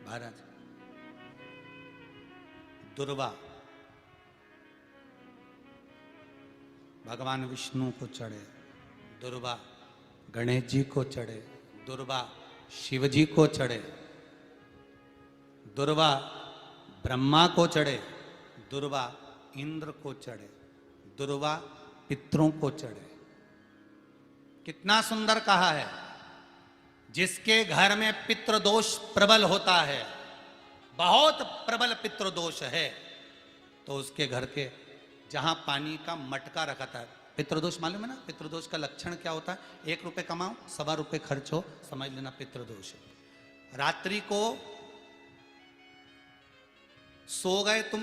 महाराज दुर्वा भगवान विष्णु को चढ़े, दुर्वा गणेश जी को चढ़े, दुर्वा शिव जी को चढ़े, दुर्वा ब्रह्मा को चढ़े, दुर्वा इंद्र को चढ़े, दुर्वा पितरों को चढ़े। कितना सुंदर कहा है। जिसके घर में पितृदोष प्रबल होता है, बहुत प्रबल पितृदोष है, तो उसके घर के जहां पानी का मटका रखा था, पितृदोष मालूम है ना? पितृदोष का लक्षण क्या होता है? 1 रुपए कमाओ, 1.25 रुपए खर्च हो, समझ लेना पितृदोष है। रात्रि को सो गए तुम,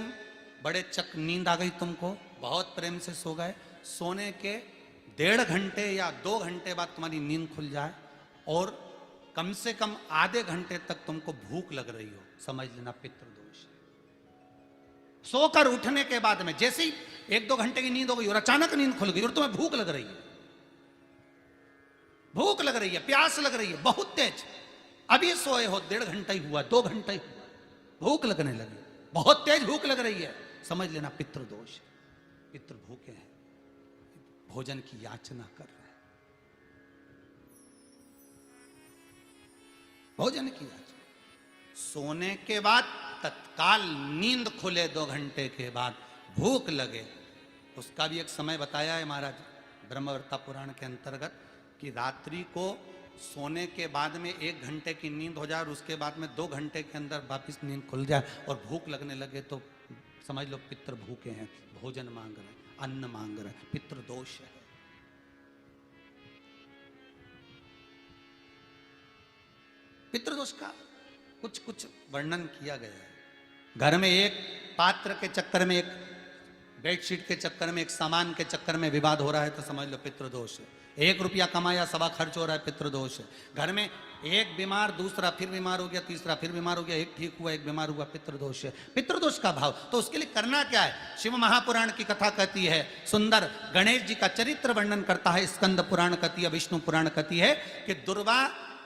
बड़े नींद आ गई तुमको, बहुत प्रेम से सो गए, सोने के 1.5 घंटे या 2 घंटे बाद तुम्हारी नींद खुल जाए और कम से कम आधे घंटे तक तुमको भूख लग रही हो, समझ लेना पितृदोष है। सोकर उठने के बाद में जैसे ही 1-2 घंटे की नींद हो गई और अचानक नींद खुल गई और तुम्हें भूख लग रही है, भूख लग रही है, प्यास लग रही है बहुत तेज, अभी सोए हो, 1.5 घंटा ही हुआ, 2 घंटा ही हुआ, भूख लगने लगी, बहुत तेज भूख लग रही है, समझ लेना पितृदोष है। पितृ भूखे हैं, भोजन की याचना कर रहे हैं, भोजन की याचना। सोने के बाद तत्काल नींद खुले 2 घंटे के बाद भूख लगे, उसका भी एक समय बताया है महाराज ब्रह्मवर्ता पुराण के अंतर्गत कि रात्रि को सोने के बाद में 1 घंटे की नींद हो जाए और उसके बाद में 2 घंटे के अंदर वापिस नींद खुल जाए और भूख लगने लगे तो समझ लो पितृ भूखे हैं, भोजन मांग रहे हैं, अन्न मांग रहे हैं, पितृदोष है। पितृदोष का कुछ कुछ वर्णन किया गया है। घर में एक पात्र के चक्कर में, एक बेडशीट के चक्कर में, एक सामान के चक्कर में विवाद हो रहा है तो समझ लो पितृदोष है। 1 रुपया कमाया, 1.25 खर्च हो रहा है, पितृदोष है। घर में एक बीमार, दूसरा फिर बीमार हो गया, तीसरा फिर बीमार हो गया, एक ठीक हुआ, एक बीमार हुआ, पितृदोष है। पितृदोष का भाव तो उसके लिए करना क्या है? शिव महापुराण की कथा कहती है सुंदर, गणेश जी का चरित्र वर्णन करता है स्कंद पुराण कहती है, विष्णु पुराण कहती है कि दुर्वा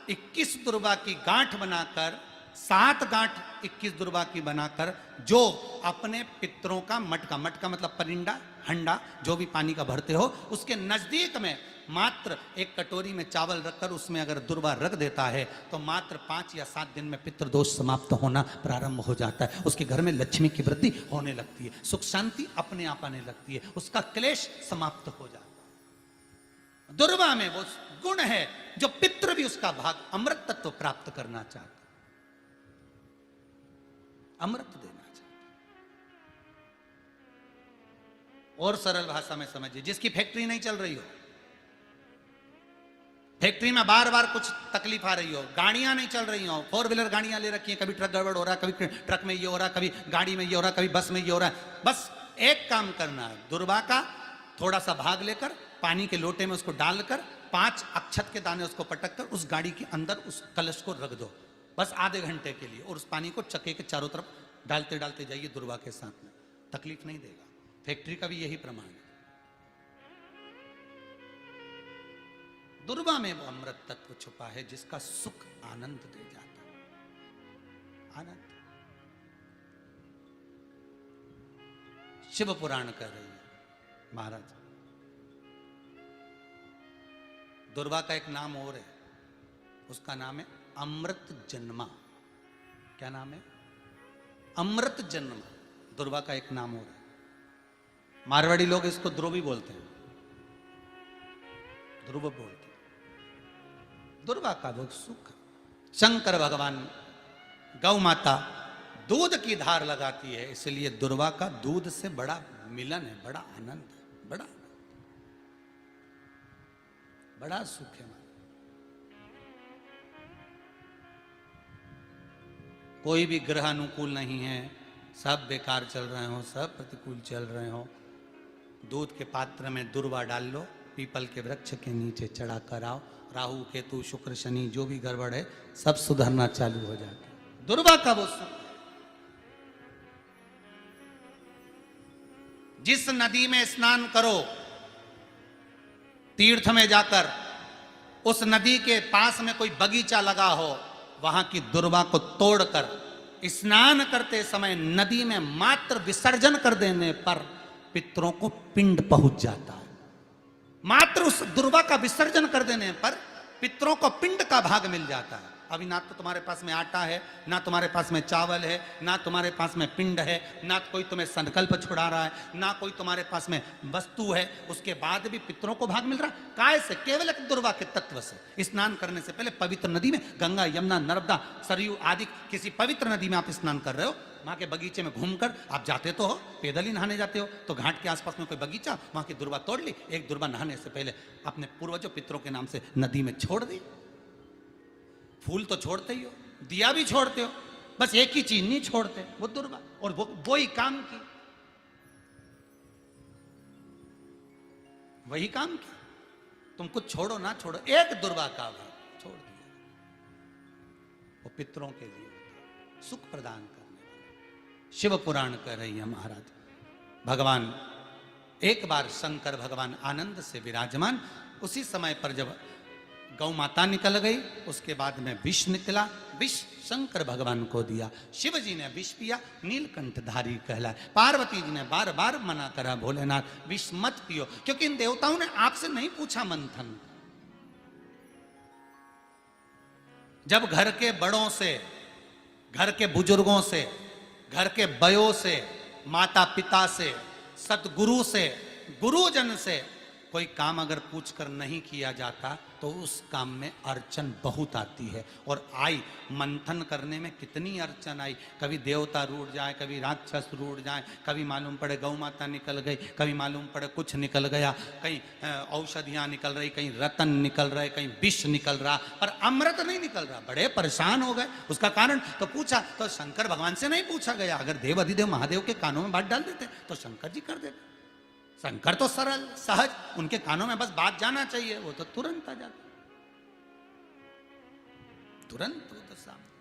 21 दुर्वा की गांठ बनाकर, 7 गांठ 21 दुर्वा की बनाकर जो अपने पितरों का मटका, मटका मतलब परिंडा, हंडा, जो भी पानी का भरते हो, उसके नजदीक में मात्र 1 कटोरी में चावल रखकर उसमें अगर दुर्वा रख देता है तो मात्र 5 या 7 दिन में पितृदोष समाप्त होना प्रारंभ हो जाता है। उसके घर में लक्ष्मी की वृद्धि होने लगती है, सुख शांति अपने आप आने लगती है, उसका क्लेश समाप्त हो जाता है। दुर्वा में वो गुण है जो पितृ भी उसका भाग अमृत तत्व प्राप्त करना चाहता, अमृत देना चाहता। और सरल भाषा में समझिए, जिसकी फैक्ट्री नहीं चल रही हो, फैक्ट्री में बार बार कुछ तकलीफ आ रही हो, गाड़ियां नहीं चल रही हो, 4 व्हीलर गाड़ियां ले रखी हैं, कभी ट्रक गड़बड़ हो रहा है, कभी ट्रक में ये हो रहा है, कभी गाड़ी में ये हो रहा है, कभी बस में ये हो रहा है। बस एक काम करना है, दुर्वा का थोड़ा सा भाग लेकर पानी के लोटे में उसको डालकर 5 अक्षत के दाने उसको पटक कर उस गाड़ी के अंदर उस कलश को रख दो, बस आधे घंटे के लिए, और उस पानी को चक्के के चारों तरफ डालते डालते जाइए दुर्वा के साथ में, तकलीफ नहीं देगा। फैक्ट्री का भी यही प्रमाण है। दुर्वा में वो अमृत तत्व छुपा है जिसका सुख आनंद दे जाता है, आनंद। शिव पुराण कह रही है महाराज, दुर्वा का एक नाम और है, उसका नाम है अमृत जन्मा। क्या नाम है? अमृत जन्मा। दुर्वा का एक नाम और है। मारवाड़ी लोग इसको ध्रुवी बोलते हैं, ध्रुव बोलते हैं। दुर्वा का वो सुख, शंकर भगवान गौ माता दूध की धार लगाती है, इसलिए दुर्वा का दूध से बड़ा मिलन है, बड़ा आनंद है, बड़ा सुख है। कोई भी ग्रह अनुकूल नहीं है, सब बेकार चल रहे हो, सब प्रतिकूल चल रहे हो, दूध के पात्र में दुर्वा डाल लो, पीपल के वृक्ष के नीचे चढ़ा कर आओ, राहु केतु शुक्र शनि जो भी गड़बड़ है सब सुधरना चालू हो जाता है। दुर्वा का वो सुख। जिस नदी में स्नान करो, तीर्थ में जाकर, उस नदी के पास में कोई बगीचा लगा हो, वहां की दुर्वा को तोड़कर स्नान करते समय नदी में मात्र विसर्जन कर देने पर पितरों को पिंड पहुंच जाता है। मात्र उस दुर्वा का विसर्जन कर देने पर पितरों को पिंड का भाग मिल जाता है। अभी ना तो तुम्हारे पास में आटा है, ना तुम्हारे पास में चावल है, ना तुम्हारे पास में पिंड है, ना कोई तुम्हें संकल्प छुड़ा रहा है, ना कोई तुम्हारे पास में वस्तु है, उसके बाद भी पितरों को भाग मिल रहा है। काय से? केवल एक दुर्वा के तत्व से। स्नान करने से पहले पवित्र नदी में, गंगा, यमुना, नर्मदा, सरयू आदि किसी पवित्र नदी में आप स्नान कर रहे हो, वहां के बगीचे में घूमकर आप जाते तो हो, पैदल ही नहाने जाते हो, तो घाट के आसपास में कोई बगीचा, वहां की दुर्वा तोड़ ली, एक दुर्वा नहाने से पहले अपने पूर्वजों पितरों के नाम से नदी में छोड़ दी। फूल तो छोड़ते ही हो, दिया भी छोड़ते हो, बस एक ही चीज नहीं छोड़ते, वो दुर्वा, और वो ही काम की, वही काम की। तुम कुछ छोड़ो ना छोड़ो, एक दुर्वा का भाग छोड़ दिया, वो पितरों के लिए सुख प्रदान करने वाला। शिव पुराण कह रही है महाराज, भगवान एक बार शंकर भगवान आनंद से विराजमान, उसी समय पर जब गौ माता निकल गई, उसके बाद में विष निकला, विष शंकर भगवान को दिया, शिव जी ने विष पिया, नीलकंठधारी कहलाए। पार्वती जी ने बार बार मना करा, भोलेनाथ विष मत पियो, क्योंकि इन देवताओं ने आपसे नहीं पूछा मंथन। जब घर के बड़ों से, घर के बुजुर्गों से, घर के बयों से, माता पिता से, सतगुरु से, गुरुजन से कोई काम अगर पूछकर नहीं किया जाता तो उस काम में अड़चन बहुत आती है। और आई, मंथन करने में कितनी अड़चन आई, कभी देवता रूठ जाए, कभी राक्षस रूठ जाए, कभी मालूम पड़े गौ माता निकल गई, कभी मालूम पड़े कुछ निकल गया, कहीं औषधियां निकल रही, कहीं रतन निकल रहे, कहीं विष निकल रहा, पर अमृत नहीं निकल रहा। बड़े परेशान हो गए। उसका कारण तो पूछा तो शंकर भगवान से नहीं पूछा गया। अगर देव अधिदेव महादेव के कानों में बात डाल देते तो शंकर जी कर देते। शंकर तो सरल सहज, उनके कानों में बस बात जाना चाहिए, वो तो तुरंत आ जाता, तुरंत वो तो सामने।